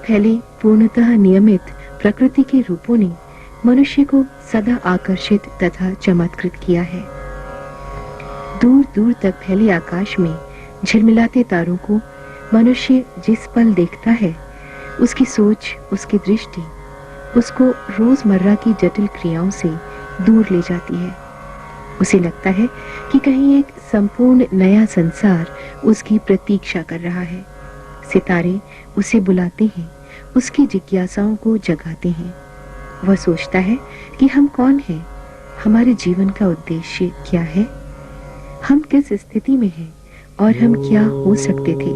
फैले पूर्णतः नियमित प्रकृति के रूपों ने मनुष्य को सदा आकर्षित तथा चमत्कृत किया है। दूर दूर तक फैले आकाश में झिलमिलाते तारों को मनुष्य जिस पल देखता है, उसकी सोच, उसकी दृष्टि उसको रोजमर्रा की जटिल क्रियाओं से दूर ले जाती है। उसे लगता है कि कहीं एक संपूर्ण नया संसार उसकी प्रतीक्षा कर रहा है। सितारे उसे बुलाते हैं, उसकी जिज्ञासाओं को जगाते हैं। वह सोचता है कि हम कौन हैं, हमारे जीवन का उद्देश्य क्या है, हम किस स्थिति में हैं और हम क्या हो सकते थे।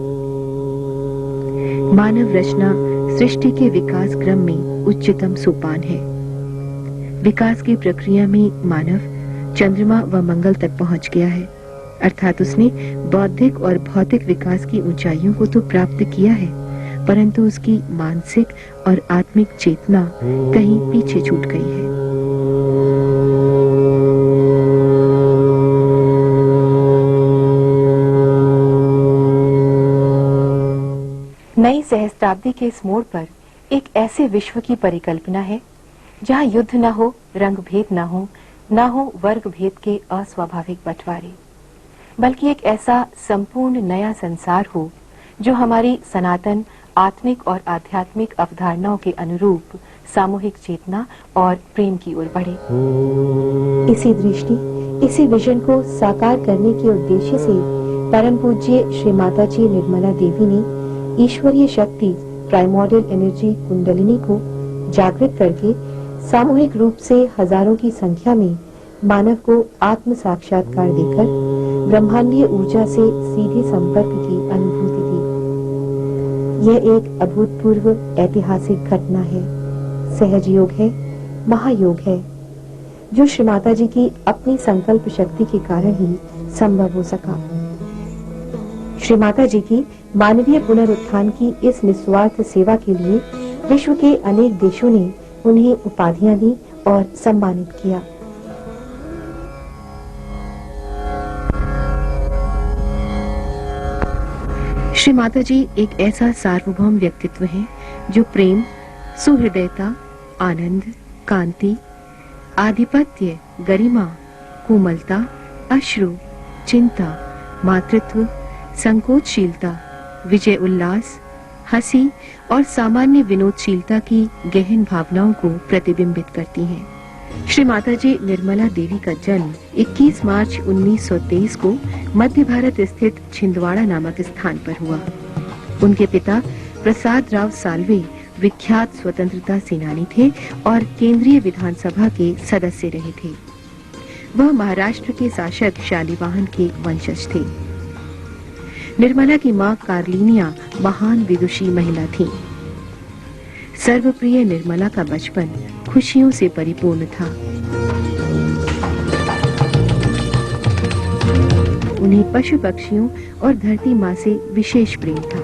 मानव रचना सृष्टि के विकास क्रम में उच्चतम सोपान है। विकास की प्रक्रिया में मानव चंद्रमा व मंगल तक पहुंच गया है, अर्थात उसने बौद्धिक और भौतिक विकास की ऊंचाइयों को तो प्राप्त किया है, परंतु उसकी मानसिक और आत्मिक चेतना कहीं पीछे छूट गई है। नई सहस्त्राब्दी के इस मोड़ पर एक ऐसे विश्व की परिकल्पना है जहां युद्ध न हो, रंग भेद न हो वर्ग भेद के अस्वाभाविक बंटवारे, बल्कि एक ऐसा संपूर्ण नया संसार हो जो हमारी सनातन आत्मिक और आध्यात्मिक अवधारणाओं के अनुरूप सामूहिक चेतना और प्रेम की ओर बढ़े। इसी दृष्टि, इसी विजन को साकार करने के उद्देश्य से परम पूज्य श्री माता जी निर्मला देवी ने ईश्वरीय शक्ति प्राइमोर्डियल एनर्जी कुंडलिनी को जागृत करके सामूहिक रूप से हजारों की संख्या में मानव को आत्म साक्षात्कार देकर ब्रह्मांडीय ऊर्जा से सीधे संपर्क की अनुभूति दी। यह एक अभूतपूर्व ऐतिहासिक घटना है, सहज योग है, महायोग है, जो श्री माता जी की अपनी संकल्प शक्ति के कारण ही संभव हो सका। श्री माता जी की मानवीय पुनरुत्थान की इस निस्वार्थ सेवा के लिए विश्व के अनेक देशों ने उन्हें उपाधियां दी और सम्मानित किया। श्री माता जी एक ऐसा सार्वभौम व्यक्तित्व है जो प्रेम, सुहृदयता, आनंद, कांति, आधिपत्य, गरिमा, कोमलता, अश्रु, चिंता, मातृत्व, संकोचशीलता, विजय उल्लास, हंसी और सामान्य विनोदशीलता की गहन भावनाओं को प्रतिबिंबित करती हैं। श्री माता जी निर्मला देवी का जन्म 21 मार्च 1923 को मध्य भारत स्थित छिंदवाड़ा नामक स्थान पर हुआ। उनके पिता प्रसाद राव साल्वे विख्यात स्वतंत्रता सेनानी थे और केंद्रीय विधानसभा के सदस्य रहे थे। वह महाराष्ट्र के शासक शालिवाहन के वंशज थे। निर्मला की मां कार्लिनिया महान विदुषी महिला थी। सर्वप्रिय निर्मला का बचपन खुशियों से परिपूर्ण था। उन्हें पशु पक्षियों और धरती माँ से विशेष प्रेम था।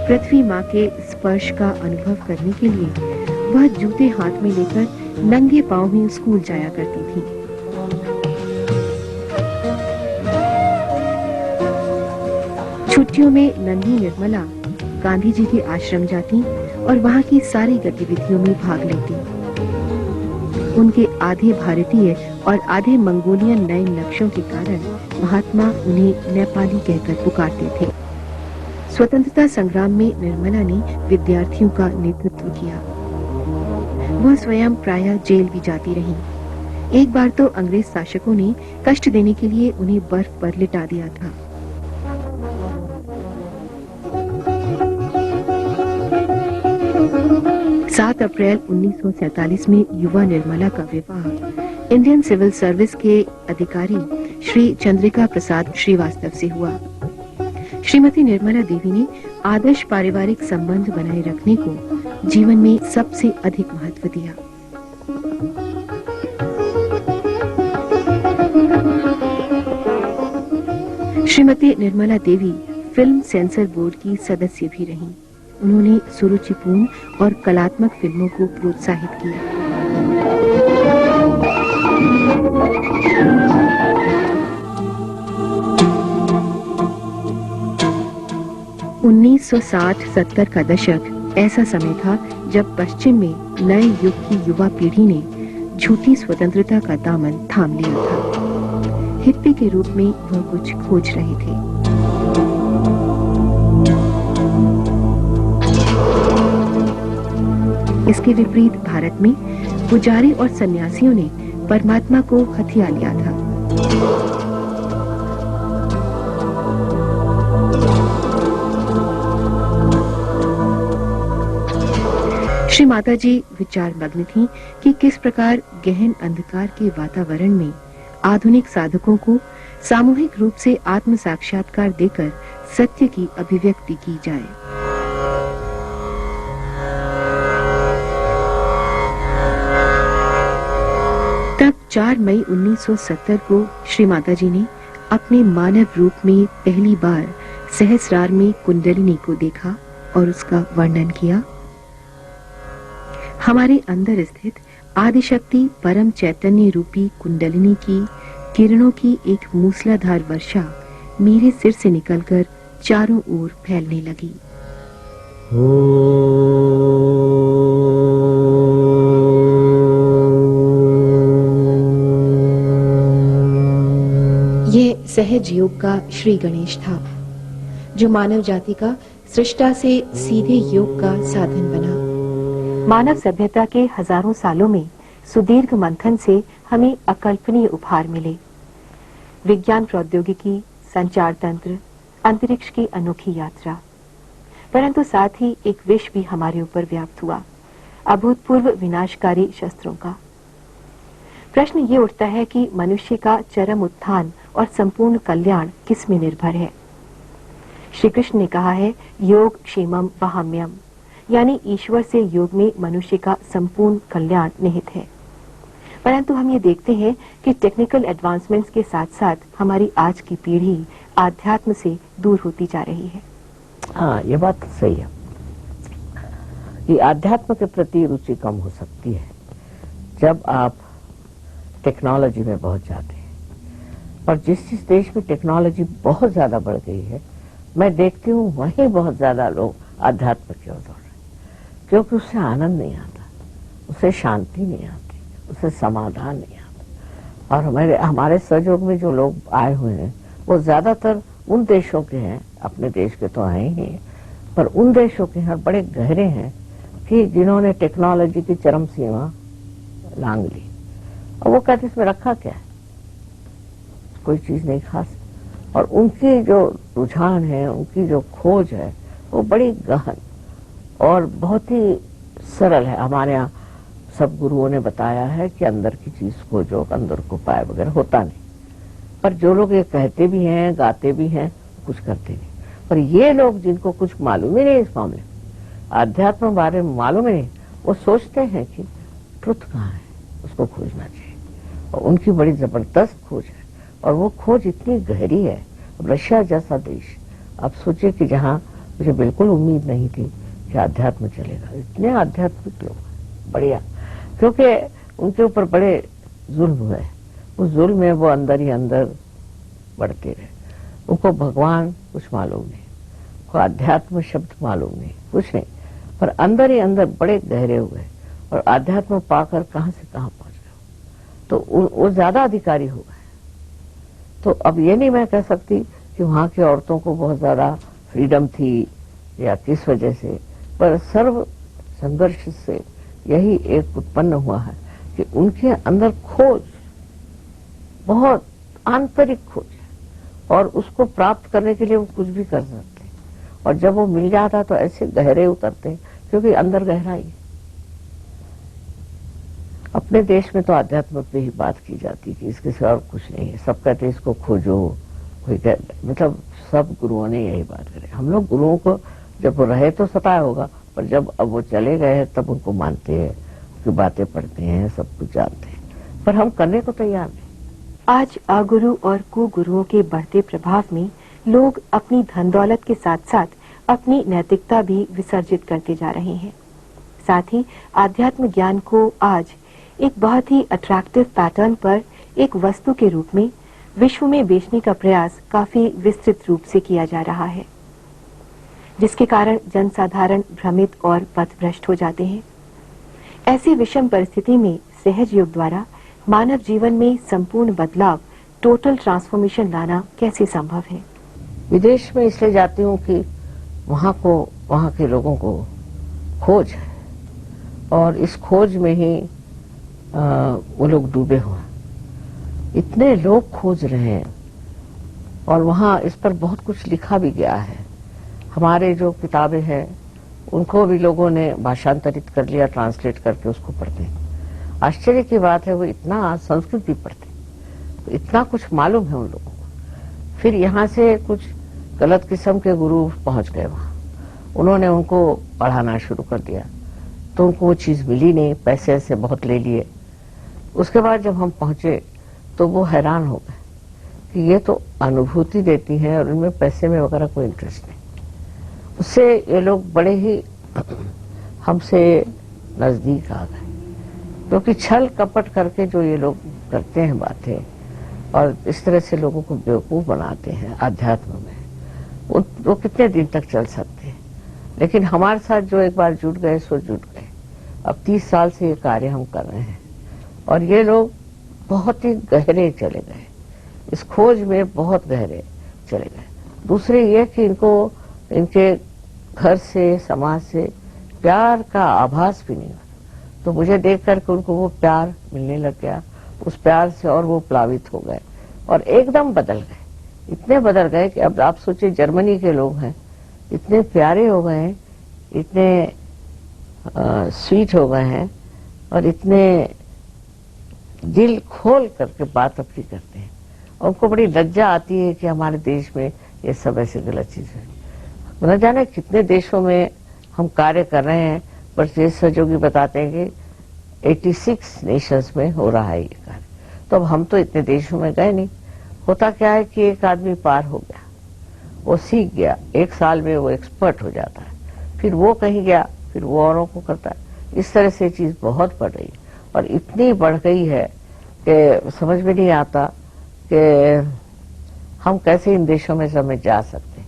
पृथ्वी माँ के स्पर्श का अनुभव करने के लिए वह जूते हाथ में लेकर नंगे पांव ही स्कूल जाया करती थी। छुट्टियों में नन्ही निर्मला गांधी जी के आश्रम जाती और वहां की सारी गतिविधियों में भाग लेती। उनके आधे भारतीय और आधे मंगोलियन नए लक्ष्यों के कारण महात्मा उन्हें नेपाली कहकर पुकारते थे। स्वतंत्रता संग्राम में निर्मला ने विद्यार्थियों का नेतृत्व किया। वह स्वयं प्रायः जेल भी जाती रहीं। एक बार तो अंग्रेज शासकों ने कष्ट देने के लिए उन्हें बर्फ पर लिटा दिया था। 7 अप्रैल 1947 में युवा निर्मला का विवाह इंडियन सिविल सर्विस के अधिकारी श्री चंद्रिका प्रसाद श्रीवास्तव से हुआ। श्रीमती निर्मला देवी ने आदर्श पारिवारिक संबंध बनाए रखने को जीवन में सबसे अधिक महत्व दिया। Shrimati Nirmala Devi film sensor board की सदस्य भी रहीं। उन्होंने सुरुचिपूर्ण और कलात्मक फिल्मों को प्रोत्साहित किया। 19 1960-70 का दशक ऐसा समय था जब पश्चिम में नए युग की युवा पीढ़ी ने झूठी स्वतंत्रता का दामन थाम लिया था। हिप्पी के रूप में वह कुछ खोज रहे थे। इसके विपरीत भारत में पुजारी और सन्यासियों ने परमात्मा को हथिया लिया था। श्री माताजी विचार मग्न थीं कि किस प्रकार गहन अंधकार के वातावरण में आधुनिक साधकों को सामूहिक रूप से आत्म साक्षात्कार देकर सत्य की अभिव्यक्ति की जाए। तब 4 मई 1970 को श्री माताजी ने अपने मानव रूप में पहली बार सहस्रार में कुंडलिनी को देखा और उसका वर्णन किया। हमारे अंदर स्थित आदिशक्ति परम चैतन्य रूपी कुंडलिनी की किरणों की एक मूसलाधार वर्षा मेरे सिर से निकलकर चारों ओर फैलने लगी। ये सहज योग का श्री गणेश था, जो मानव जाति का सृष्टा से सीधे योग का साधन बना। मानव सभ्यता के हजारों सालों में सुदीर्घ मंथन से हमें अकल्पनीय उपहार मिले। विज्ञान, प्रौद्योगिकी, संचार तंत्र, अंतरिक्ष की अनोखी यात्रा, परंतु साथ ही एक विष भी हमारे ऊपर व्याप्त हुआ, अभूतपूर्व विनाशकारी शस्त्रों का। प्रश्न ये उठता है कि मनुष्य का चरम उत्थान और संपूर्ण कल्याण किस में निर्भर है। श्री कृष्ण ने कहा है, योग क्षेमम वहाम्यम, यानी ईश्वर से योग में मनुष्य का संपूर्ण कल्याण निहित है। परंतु हम ये देखते हैं कि टेक्निकल एडवांसमेंट्स के साथ साथ हमारी आज की पीढ़ी आध्यात्म से दूर होती जा रही है। हाँ, ये बात तो सही है कि आध्यात्म के प्रति रुचि कम हो सकती है जब आप टेक्नोलॉजी में पहुंच जाते हैं। और जिस देश में टेक्नोलॉजी बहुत ज्यादा बढ़ गई है, मैं देखती हूँ वहीं बहुत ज्यादा लोग आध्यात्म की ओर दौड़ रहे हैं, क्योंकि उससे आनंद नहीं आता, उससे शांति नहीं आती, उससे समाधान नहीं आता। और हमारे सहयोग में जो लोग आए हुए हैं वो ज्यादातर उन देशों के हैं, अपने देश के तो हैं ही, पर उन देशों के हैं बड़े गहरे हैं कि जिन्होंने टेक्नोलॉजी की चरम सीमा लांघ ली। और वो कहते इसमें रखा क्या है, कोई चीज नहीं खास। और उनकी जो रुझान है, उनकी जो खोज है, वो बड़ी गहन और बहुत ही सरल है। हमारे यहाँ सब गुरुओं ने बताया है कि अंदर की चीज खोजो, अंदर को पाए वगैरह होता नहीं। पर जो लोग ये कहते भी हैं, गाते भी हैं, कुछ करते नहीं। पर ये लोग जिनको कुछ मालूम ही नहीं इस मामले में, आध्यात्म बारे में मालूम ही नहीं, वो सोचते हैं कि ट्रुथ कहाँ है, उसको खोजना चाहिए। और उनकी बड़ी जबरदस्त खोज है, और वो खोज इतनी गहरी है। रशिया जैसा देश, आप सोचिए कि जहाँ मुझे बिल्कुल उम्मीद नहीं थी कि आध्यात्म चलेगा, इतने आध्यात्मिक लोग हैं, बढ़िया। क्योंकि उनके ऊपर बड़े जुल्म हुए, उस जुल्म में वो अंदर ही अंदर बढ़ते रहे। उनको भगवान कुछ मालूम नहीं, उनको अध्यात्म शब्द मालूम नहीं, कुछ नहीं, पर अंदर ही अंदर बड़े गहरे हुए और अध्यात्म पाकर कहां से कहां पहुंच गए। तो वो ज्यादा अधिकारी हो गए। तो अब ये नहीं मैं कह सकती कि वहां की औरतों को बहुत ज्यादा फ्रीडम थी या किस वजह से, पर सर्व संघर्ष से यही एक उत्पन्न हुआ है कि उनके अंदर खोज, बहुत आंतरिक खोज है, और उसको प्राप्त करने के लिए वो कुछ भी कर सकते हैं। और जब वो मिल जाता तो ऐसे गहरे उतरते हैं, क्योंकि अंदर गहराई है। अपने देश में तो अध्यात्म पे ही बात की जाती कि इसके सिवा और कुछ नहीं है। सब कहते इसको खोजो, कोई मतलब सब गुरुओं ने यही बात करी। हम लोग गुरुओं को जब वो रहे तो सताया होगा, पर जब अब वो चले गए हैं तब उनको मानते हैं, उनकी बातें पढ़ते हैं, सब कुछ जानते हैं, पर हम करने को तैयार नहीं। आज अगुरु और कुगुरुओं के बढ़ते प्रभाव में लोग अपनी धन दौलत के साथ साथ अपनी नैतिकता भी विसर्जित करते जा रहे हैं। साथ ही आध्यात्म ज्ञान को आज एक बहुत ही अट्रैक्टिव पैटर्न पर एक वस्तु के रूप में विश्व में बेचने का प्रयास काफी विस्तृत रूप से किया जा रहा है। जिसके कारण जनसाधारण भ्रमित और पथभ्रष्ट हो जाते हैं। ऐसी विषम परिस्थिति में सहज योग द्वारा मानव जीवन में संपूर्ण बदलाव, टोटल ट्रांसफॉर्मेशन लाना कैसे संभव है? विदेश में इसलिए जाती हूँ कि वहाँ के लोगों को खोज है और इस खोज में ही वो लोग डूबे हुए हैं। इतने लोग खोज रहे हैं और वहाँ इस पर बहुत कुछ लिखा भी गया है। हमारे जो किताबें हैं उनको भी लोगों ने भाषांतरित कर लिया, ट्रांसलेट करके उसको पढ़ते हैं। आश्चर्य की बात है वो इतना संस्कृत भी पढ़ते हैं, तो इतना कुछ मालूम है उन लोगों को। फिर यहाँ से कुछ गलत किस्म के गुरु पहुंच गए वहाँ, उन्होंने उनको पढ़ाना शुरू कर दिया, तो उनको वो चीज मिली नहीं, पैसे ऐसे बहुत ले लिए। उसके बाद जब हम पहुंचे तो वो हैरान हो गए कि ये तो अनुभूति देती है और इनमें पैसे में वगैरह कोई इंटरेस्ट नहीं। उससे ये लोग बड़े ही हमसे नजदीक आ गए, क्योंकि छल कपट करके जो ये लोग करते हैं बातें और इस तरह से लोगों को बेवकूफ बनाते हैं अध्यात्म में, वो कितने दिन तक चल सकते हैं। लेकिन हमारे साथ जो एक बार जुट गए सो जुट गए। अब 30 साल से ये कार्य हम कर रहे हैं और ये लोग बहुत ही गहरे चले गए, इस खोज में बहुत गहरे चले गए। दूसरे ये कि इनको इनके घर से, समाज से प्यार का आभास भी नहीं हुआ, तो मुझे देख करके उनको वो प्यार मिलने लग गया। उस प्यार से और वो प्लावित हो गए और एकदम बदल गए, इतने बदल गए कि अब आप सोचिए जर्मनी के लोग हैं, इतने प्यारे हो गए हैं, इतने स्वीट हो गए हैं और इतने दिल खोल करके बात अपनी करते हैं। और उनको बड़ी लज्जा आती है कि हमारे देश में ये सब ऐसी गलत चीज है। न जाने कितने देशों में हम कार्य कर रहे हैं, पर ये सहयोगी बताते हैं कि 86 नेशंस में हो रहा है ये कार्य। तो अब हम तो इतने देशों में गए नहीं। होता क्या है कि एक आदमी पार हो गया, वो सीख गया, 1 साल में वो एक्सपर्ट हो जाता है, फिर वो कहीं गया, फिर वो औरों को करता है। इस तरह से चीज बहुत बढ़ रही है और इतनी बढ़ गई है कि समझ में नहीं आता कि हम कैसे इन देशों में सब में जा सकते हैं।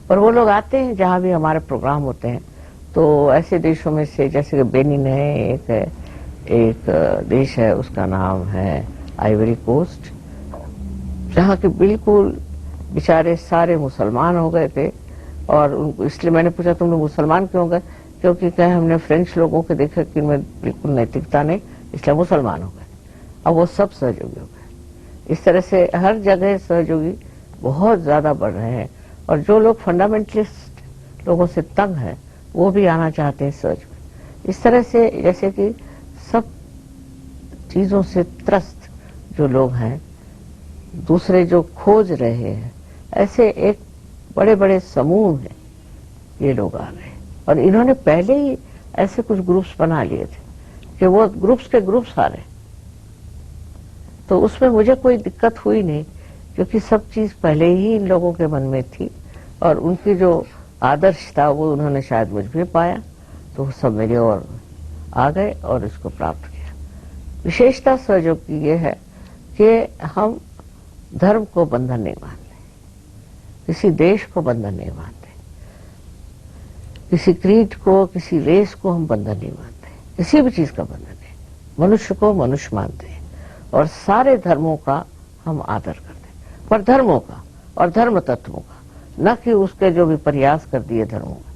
पर वो लोग आते हैं जहां भी हमारे प्रोग्राम होते हैं, तो ऐसे देशों में से जैसे कि बेनिन है, एक देश है उसका नाम है आइवरी कोस्ट, जहाँ के बिल्कुल बेचारे सारे मुसलमान हो गए थे। और इसलिए मैंने पूछा तुम लोग मुसलमान क्यों हो गए, क्योंकि कहे हमने फ्रेंच लोगों के देखा कि इनमें बिल्कुल नैतिकता नहीं, इसलिए मुसलमान हो गए। अब वो सब सहयोगी हो गए। इस तरह से हर जगह सहयोगी बहुत ज्यादा बढ़ रहे हैं और जो लोग फंडामेंटलिस्ट लोगों से तंग हैं वो भी आना चाहते हैं सहज में। इस तरह से जैसे कि सब चीजों से त्रस्त जो लोग हैं, दूसरे जो खोज रहे हैं, ऐसे एक बड़े बड़े समूह हैं, ये लोग आ रहे हैं। और इन्होंने पहले ही ऐसे कुछ ग्रुप्स बना लिए थे कि वो ग्रुप्स के ग्रुप्स आ रहे, तो उसमें मुझे कोई दिक्कत हुई नहीं, क्योंकि सब चीज पहले ही इन लोगों के मन में थी और उनकी जो आदर्श था वो उन्होंने शायद मुझ में पाया, तो वो सब मेरे और आ गए और इसको प्राप्त किया। विशेषता सहयोग की ये है कि हम धर्म को बंधन नहीं मानते, किसी देश को बंधन नहीं मानते, किसी क्रीड को, किसी रेस को हम बंधन नहीं मानते, किसी भी चीज का बंधन नहीं। मनुष्य को मनुष्य मानते हैं और सारे धर्मों का हम आदर करते हैं, पर धर्मों का और धर्म तत्वों का, न कि उसके जो भी प्रयास कर दिए धर्मों में।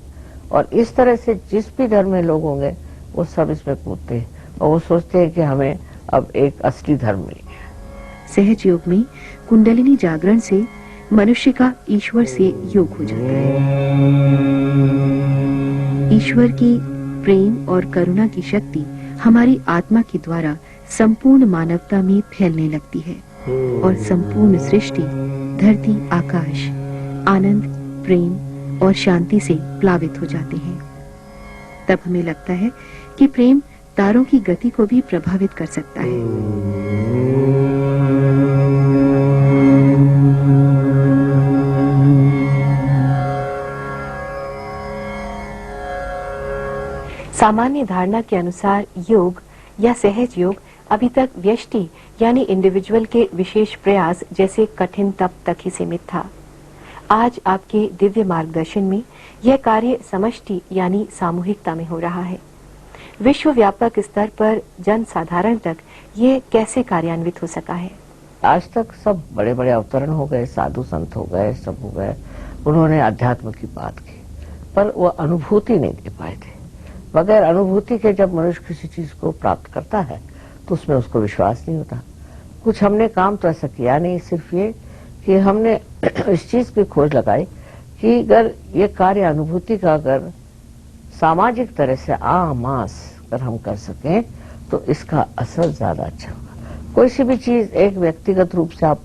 और इस तरह से जिस भी धर्म में लोग होंगे वो सब इसमें कूदते हैं और वो सोचते हैं कि हमें अब एक असली धर्म मिल गया। सहज योग में कुंडलिनी जागरण से मनुष्य का ईश्वर से योग हो जाता है। ईश्वर की प्रेम और करुणा की शक्ति हमारी आत्मा के द्वारा संपूर्ण मानवता में फैलने लगती है और संपूर्ण सृष्टि, धरती, आकाश आनंद, प्रेम और शांति से प्लावित हो जाते हैं। तब हमें लगता है कि प्रेम तारों की गति को भी प्रभावित कर सकता है। सामान्य धारणा के अनुसार योग या सहज योग अभी तक व्यष्टि यानी इंडिविजुअल के विशेष प्रयास जैसे कठिन तप तक ही सीमित था। आज आपके दिव्य मार्गदर्शन में यह कार्य समष्टि यानी सामूहिकता में हो रहा है। विश्व व्यापक स्तर पर जन साधारण तक ये कैसे कार्यान्वित हो सका है? आज तक सब बड़े बड़े अवतरण हो गए, साधु संत हो गए, सब हो गए, उन्होंने अध्यात्म की बात की, पर वो अनुभूति नहीं दे पाए थे। बगैर अनुभूति के जब मनुष्य किसी चीज को प्राप्त करता है तो उसमें उसको विश्वास नहीं होता। कुछ हमने काम तो ऐसा किया नहीं, सिर्फ ये कि हमने इस चीज की खोज लगाई कि अगर ये कार्य अनुभूति का अगर सामाजिक तरह से मास अगर हम कर सकें तो इसका असर ज्यादा अच्छा होगा। कोई सी भी चीज एक व्यक्तिगत रूप से आप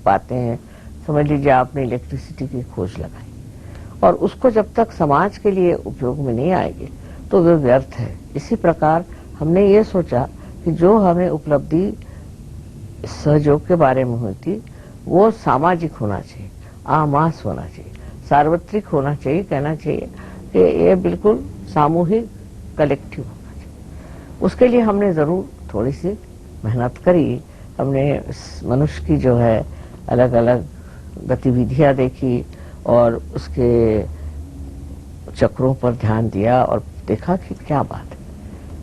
पाते हैं, समझ लीजिए आपने इलेक्ट्रिसिटी की खोज लगाई और उसको जब तक समाज के लिए उपयोग में नहीं आएगी तो वो व्यर्थ है। इसी प्रकार हमने ये सोचा कि जो हमें उपलब्धि सहयोग के बारे में हुई थी वो सामाजिक होना चाहिए, आमास होना चाहिए, सार्वत्रिक होना चाहिए, कहना चाहिए कि ये बिल्कुल सामूहिक कलेक्टिव होना चाहिए। उसके लिए हमने जरूर थोड़ी सी मेहनत करी। हमने मनुष्य की जो है अलग अलग गतिविधियां देखी और उसके चक्रों पर ध्यान दिया और देखा कि क्या बात है,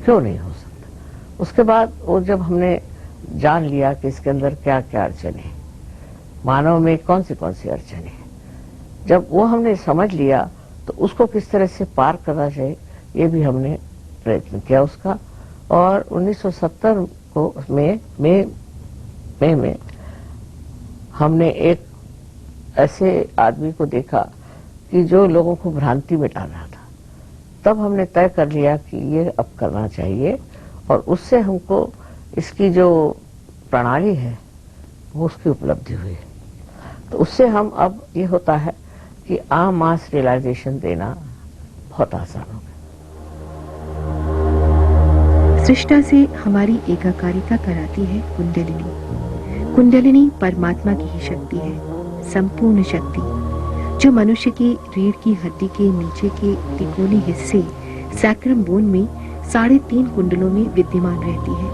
क्यों नहीं हो सकता। उसके बाद वो जब हमने जान लिया कि इसके अंदर क्या क्या अड़चने हैं, मानव में कौन सी अड़चने हैं, जब वो हमने समझ लिया तो उसको किस तरह से पार करना चाहिए ये भी हमने प्रयत्न किया उसका। और 1970 को मई में हमने एक ऐसे आदमी को देखा कि जो लोगों को भ्रांति में डाल रहा था। तब हमने तय कर लिया कि ये अब करना चाहिए और उससे हमको इसकी जो प्रणाली है वो उसकी उपलब्धि हुई। तो उससे हम अब ये होता है कि मास रियलाइजेशन देना बहुत आसान हो गया। सृष्टा से हमारी एकाकारिता कराती है कुंडलिनी। कुंडलिनी परमात्मा की ही शक्ति है, संपूर्ण शक्ति, जो मनुष्य की रीढ़ की हड्डी के नीचे के तिकोनी हिस्से सैक्रम बोन में 3.5 कुंडलों में विद्यमान रहती है।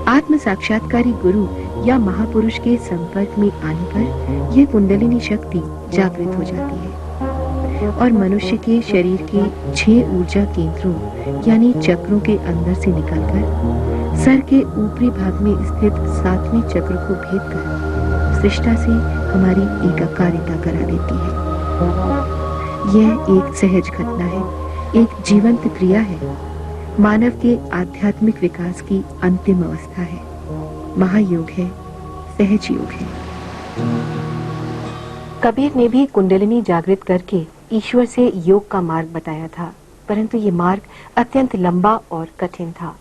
आत्म साक्षात्कारी गुरु या महापुरुष के संपर्क में आने पर यह कुंडलिनी शक्ति जागृत हो जाती है और मनुष्य के शरीर के 6 ऊर्जा केंद्रों यानी चक्रों के अंदर से निकलकर सर के ऊपरी भाग में स्थित 7वें चक्र को भेद कर सृष्टा से हमारी एकाकारिता करा देती है। यह एक सहज घटना है, एक जीवंत क्रिया है, मानव के आध्यात्मिक विकास की अंतिम अवस्था है, महायोग है, सहज योग है। कबीर ने भी कुंडलिनी जागृत करके ईश्वर से योग का मार्ग बताया था, परंतु ये मार्ग अत्यंत लंबा और कठिन था।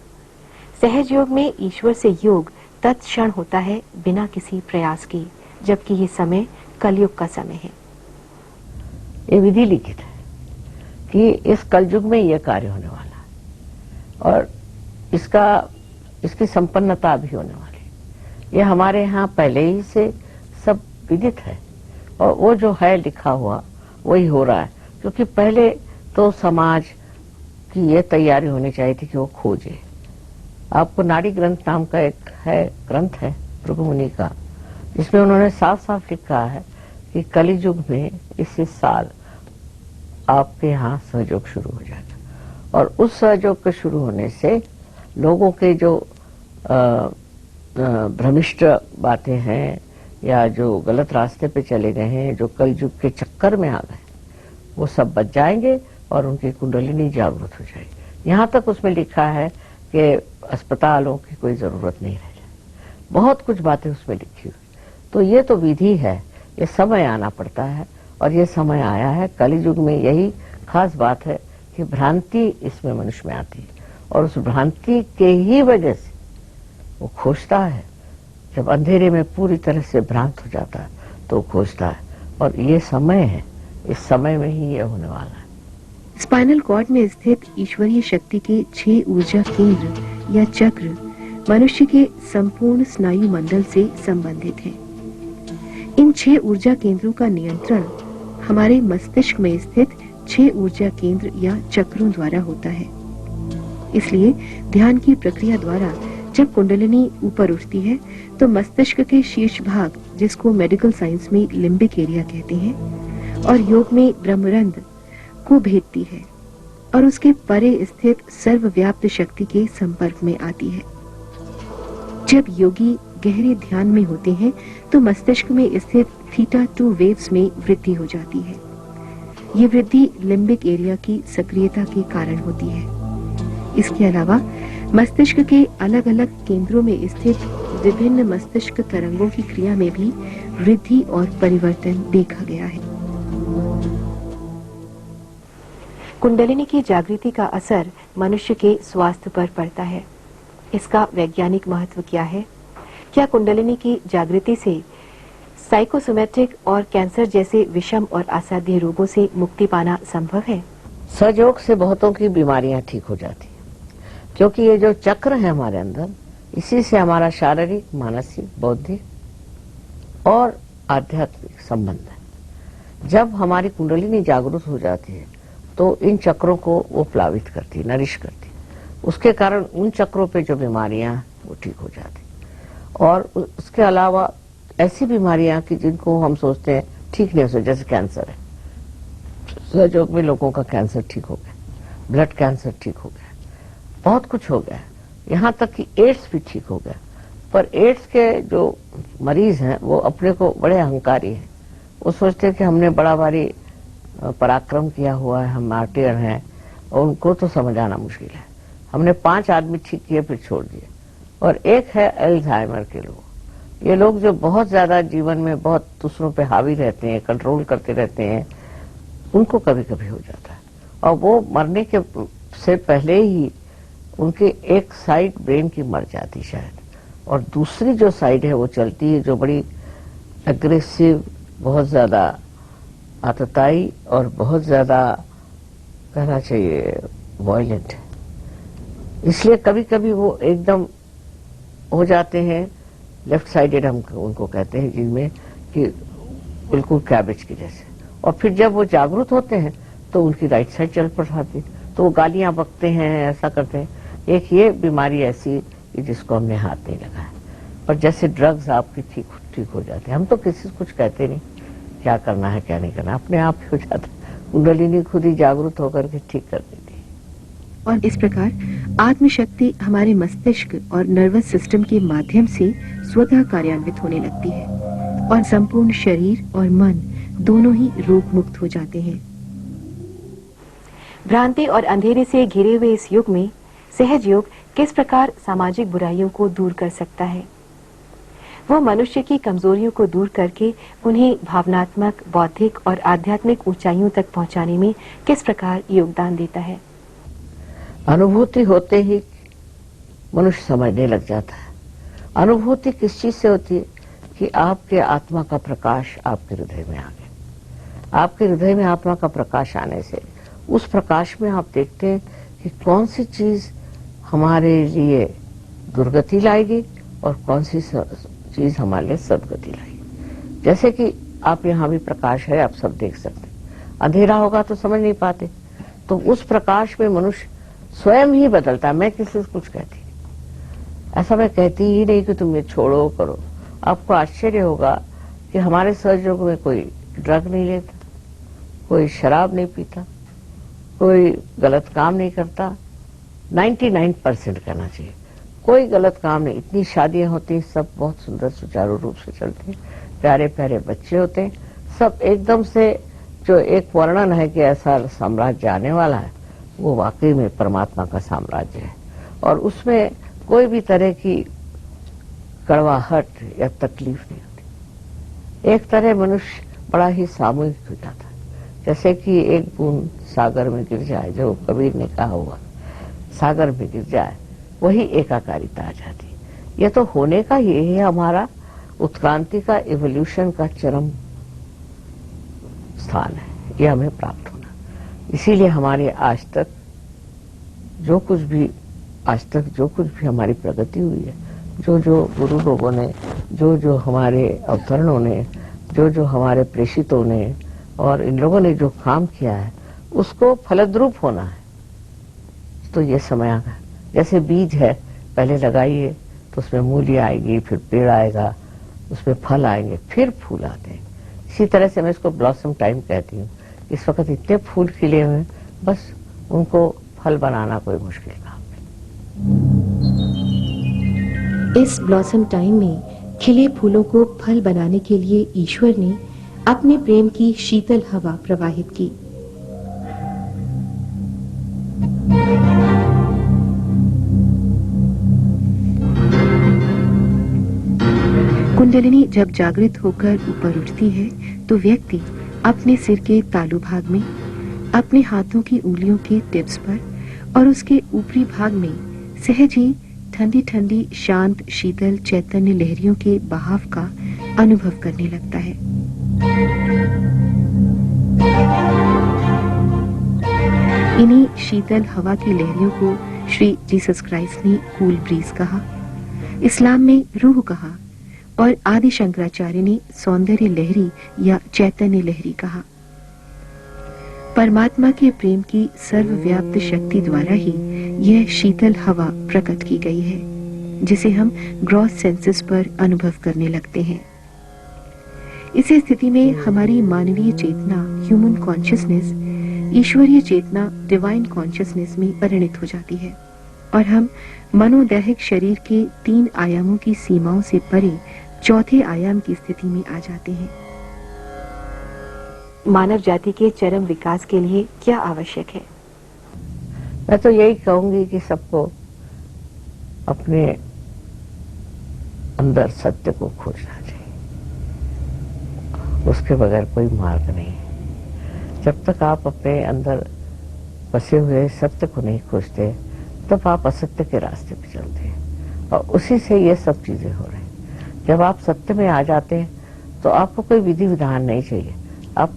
सहज योग में ईश्वर से योग तत्क्षण होता है बिना किसी प्रयास के, जबकि ये समय कलयुग का समय है। ये विधि लिखित है कि इस कलयुग में यह कार्य होने वाला है और इसकी संपन्नता भी होने वाली है। ये हमारे यहाँ पहले ही से सब विदित है और वो जो है लिखा हुआ वही हो रहा है, क्योंकि पहले तो समाज की ये तैयारी होनी चाहिए थी कि वो खोजे। आपको नाड़ी ग्रंथ नाम का एक ग्रंथ है भृगु मुनि का, जिसमें उन्होंने साफ साफ लिखा है कि कलियुग में इस साल आपके यहाँ सहयोग शुरू हो जाएगा और उस सहयोग के शुरू होने से लोगों के जो भ्रमिष्ट बातें हैं या जो गलत रास्ते पे चले गए हैं, जो कलयुग के चक्कर में आ गए, वो सब बच जाएंगे और उनकी कुंडलिनी जागृत हो जाएगी। यहाँ तक उसमें लिखा है कि अस्पतालों की कोई जरूरत नहीं रह जाए। बहुत कुछ बातें उसमें लिखी हुई। तो ये तो विधि है, ये समय आना पड़ता है और ये समय आया है। कलियुग में यही खास बात है कि भ्रांति इसमें मनुष्य में आती है और उस भ्रांति के ही वजह से वो खोजता है। जब अंधेरे में पूरी तरह से भ्रांत हो जाता है तो खोजता है और ये समय है, इस समय में ही ये होने वाला है। स्पाइनल कॉर्ड में स्थित ईश्वरीय शक्ति के 6 ऊर्जा केंद्र या चक्र मनुष्य के संपूर्ण स्नायु मंडल से संबंधित हैं। इन 6 ऊर्जा केंद्रों का नियंत्रण हमारे मस्तिष्क में स्थित 6 ऊर्जा केंद्र या चक्रों द्वारा होता है। इसलिए ध्यान की प्रक्रिया द्वारा जब कुंडलिनी ऊपर उठती है तो मस्तिष्क के शीर्ष भाग जिसको मेडिकल साइंस में लिम्बिक एरिया कहते हैं, और योग में ब्रह्मरंध्र को भेदती है और उसके परे स्थित सर्वव्याप्त शक्ति के संपर्क में आती है। जब योगी गहरे ध्यान में होते हैं तो मस्तिष्क में स्थित थीटा 2 वेव्स में वृद्धि हो जाती है। ये वृद्धि लिम्बिक एरिया की सक्रियता के कारण होती है। इसके अलावा मस्तिष्क के अलग अलग केंद्रों में स्थित विभिन्न मस्तिष्क तरंगों की क्रिया में भी वृद्धि और परिवर्तन देखा गया है। कुंडलिनी की जागृति का असर मनुष्य के स्वास्थ्य पर पड़ता है। इसका वैज्ञानिक महत्व क्या है? क्या कुंडलिनी की जागृति से साइकोसोमैटिक और कैंसर जैसे विषम और असाध्य रोगों से मुक्ति पाना संभव है? सहयोग से बहुतों की बीमारियां ठीक हो जाती हैं, क्योंकि ये जो चक्र है हमारे अंदर, इसी से हमारा शारीरिक, मानसिक, बौद्धिक और आध्यात्मिक संबंध है। जब हमारी कुंडलिनी जागृत हो जाती है तो इन चक्रों को वो प्लावित करती, नरिश करती, उसके कारण उन चक्रों पे जो बीमारियां वो ठीक हो जाती। और उसके अलावा ऐसी बीमारियां कि जिनको हम सोचते हैं ठीक नहीं हो सकती, जैसे कैंसर है, सहयोग में लोगों का कैंसर ठीक हो गया, ब्लड कैंसर ठीक हो गया, बहुत कुछ हो गया, यहाँ तक कि एड्स भी ठीक हो गया। पर एड्स के जो मरीज हैं वो अपने को बड़े अहंकारी हैं। वो सोचते हैं कि हमने बड़ा भारी पराक्रम किया हुआ है, हम मार्टियर हैं, और उनको तो समझ आना मुश्किल है। हमने 5 आदमी ठीक किए फिर छोड़ दिए। और एक है अल्जाइमर के लोग। ये लोग जो बहुत ज्यादा जीवन में बहुत दूसरों पे हावी रहते हैं, कंट्रोल करते रहते हैं, उनको कभी कभी हो जाता है। और वो मरने के से पहले ही उनकी एक साइड ब्रेन की मर जाती शायद, और दूसरी जो साइड है वो चलती है, जो बड़ी एग्रेसिव, बहुत ज्यादा आतताई और बहुत ज्यादा कहना चाहिए वायलेंट है। इसलिए कभी कभी वो एकदम हो जाते हैं लेफ्ट साइडेड, हम उनको कहते हैं, जिनमें कि बिल्कुल कैबेज की जैसे। और फिर जब वो जागरूक होते हैं तो उनकी राइट साइड चल पड़ती, तो वो गालियां बकते हैं, ऐसा करते हैं। एक ये बीमारी ऐसी जिसको हमने हाथ नहीं लगाया। पर जैसे ड्रग्स आपकी ठीक हो जाते हैं, हम तो किसी से कुछ कहते नहीं क्या करना है क्या नहीं करना, अपने आप ही हो जाता। कुंडलिनी खुद ही जागरूक होकर के ठीक कर देती है। और इस प्रकार आत्मशक्ति हमारे मस्तिष्क और नर्वस सिस्टम के माध्यम से स्वतः कार्यान्वित होने लगती है और संपूर्ण शरीर और मन दोनों ही रोग मुक्त हो जाते हैं। भ्रांति और अंधेरे से घिरे हुए इस युग में सहज योग किस प्रकार सामाजिक बुराइयों को दूर कर सकता है? वह मनुष्य की कमजोरियों को दूर करके उन्हें भावनात्मक, बौद्धिक और आध्यात्मिक ऊंचाइयों तक पहुंचाने में किस प्रकार योगदान देता है? अनुभूति होते ही मनुष्य समझने लग जाता है। अनुभूति किस चीज से होती है? कि आपके आत्मा का प्रकाश आपके हृदय में आ गया। आपके हृदय में आत्मा का प्रकाश आने से उस प्रकाश में आप देखते हैं कि कौन सी चीज हमारे लिए दुर्गति लाएगी और कौन सी चीज हमारे लिए सदगति लाएगी। जैसे कि आप यहाँ भी प्रकाश है, आप सब देख सकते हैं। अंधेरा होगा तो समझ नहीं पाते, तो उस प्रकाश में मनुष्य स्वयं ही बदलता है। मैं किसी से कुछ कहती नहीं, ऐसा मैं कहती ही नहीं कि तुम ये छोड़ो करो। आपको आश्चर्य होगा कि हमारे सहयोग में कोई ड्रग नहीं लेता, कोई शराब नहीं पीता, कोई गलत काम नहीं करता। 99% कहना चाहिए कोई गलत काम नहीं। इतनी शादियां होती हैं, सब बहुत सुंदर सुचारू रूप से चलती हैं, प्यारे प्यारे बच्चे होते हैं, सब एकदम से। जो एक वर्णन है कि ऐसा साम्राज्य आने वाला है, वो वाकई में परमात्मा का साम्राज्य है। और उसमें कोई भी तरह की कड़वाहट या तकलीफ नहीं होती। एक तरह मनुष्य बड़ा ही सामूहिक हो जाता है, जैसे कि एक बूंद सागर में गिर जाए, जो कबीर ने कहा हुआ, सागर में गिर जाए, वही एकाकारिता आ जाती। ये तो होने का ये है हमारा उत्क्रांति का, इवोल्यूशन का चरम स्थान है, ये हमें प्राप्त होना। इसीलिए हमारे आज तक जो कुछ भी हमारी प्रगति हुई है, जो जो गुरु लोगों ने, जो जो हमारे अवतरणों ने, जो जो हमारे प्रेषितों ने और इन लोगों ने जो काम किया है, उसको फलद्रूप होना है। तो ये समय आ गया। जैसे बीज है, पहले लगाइए तो उसमें मूली आएगी, फिर पेड़ आएगा, उसमें फल आएंगे, फिर फूल आते हैं। इसी तरह से मैं इसको ब्लॉसम टाइम कहती हूँ। इस वक्त इतने फूल खिले हुए हैं, बस उनको फल बनाना कोई मुश्किल काम नहीं। इस ब्लॉसम टाइम में खिले फूलों को फल बनाने के लिए ईश्वर ने अपने प्रेम की शीतल हवा प्रवाहित की। कुंडलिनी जब जागृत होकर ऊपर उठती है तो व्यक्ति अपने सिर के तालू भाग में, अपने हाथों की उंगलियों के टिप्स पर और उसके ऊपरी भाग में सहज ही ठंडी ठंडी शांत शीतल चैतन्य लहरियों के बहाव का अनुभव करने लगता है। इन्हीं शीतल हवा की लहरियों को श्री जीसस क्राइस्ट ने कूल ब्रीज कहा, इस्लाम में रूह कहा और आदि शंकराचार्य ने सौंदर्य लहरी या चैतन्य लहरी कहा। परमात्मा के प्रेम की सर्वव्याप्त शक्ति द्वारा ही यह शीतल हवा प्रकट की गई है, जिसे हम ग्रॉस सेंसेस पर अनुभव करने लगते हैं। इस स्थिति में हमारी मानवीय चेतना ह्यूमन कॉन्शियसनेस ईश्वरीय चेतना डिवाइन कॉन्शियसनेस में परिणित हो जाती है और हम मनोदैहिक शरीर के 3 आयामों की सीमाओं से परे चौथे आयाम की स्थिति में आ जाते हैं। मानव जाति के चरम विकास के लिए क्या आवश्यक है? मैं तो यही कहूंगी कि सबको अपने अंदर सत्य को खोजना चाहिए, उसके बगैर कोई मार्ग नहीं है। जब तक आप अपने अंदर बसे हुए सत्य को नहीं खोजते, तब आप असत्य के रास्ते पे चलते हैं और उसी से ये सब चीजें हो रही हैं। जब आप सत्य में आ जाते हैं तो आपको कोई विधि विधान नहीं चाहिए, आप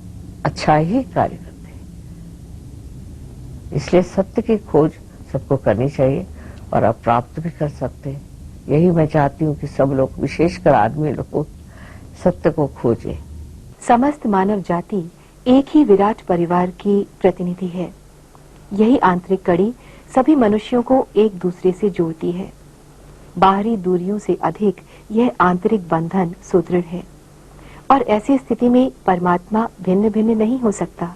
अच्छा ही कार्य करते हैं। इसलिए सत्य की खोज सबको करनी चाहिए और आप प्राप्त भी कर सकते हैं। यही मैं चाहती हूँ कि सब लोग, विशेषकर आदमी लोग, सत्य को खोजें। समस्त मानव जाति एक ही विराट परिवार की प्रतिनिधि है। यही आंतरिक कड़ी सभी मनुष्यों को एक दूसरे से जोड़ती है। बाहरी दूरियों से अधिक यह आंतरिक बंधन सुदृढ़ है और ऐसी स्थिति में परमात्मा भिन्न भिन्न नहीं हो सकता।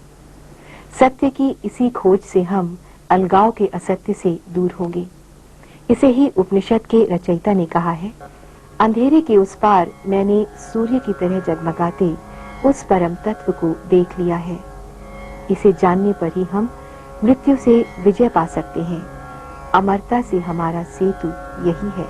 सत्य की इसी खोज से हम अलगाव के असत्य से दूर होंगे। इसे ही उपनिषद के रचयिता ने कहा है, अंधेरे के उस पार मैंने सूर्य की तरह जगमगाते उस परम तत्व को देख लिया है। इसे जानने पर ही हम मृत्यु से विजय पा सकते हैं। अमरता से हमारा सेतु यही है।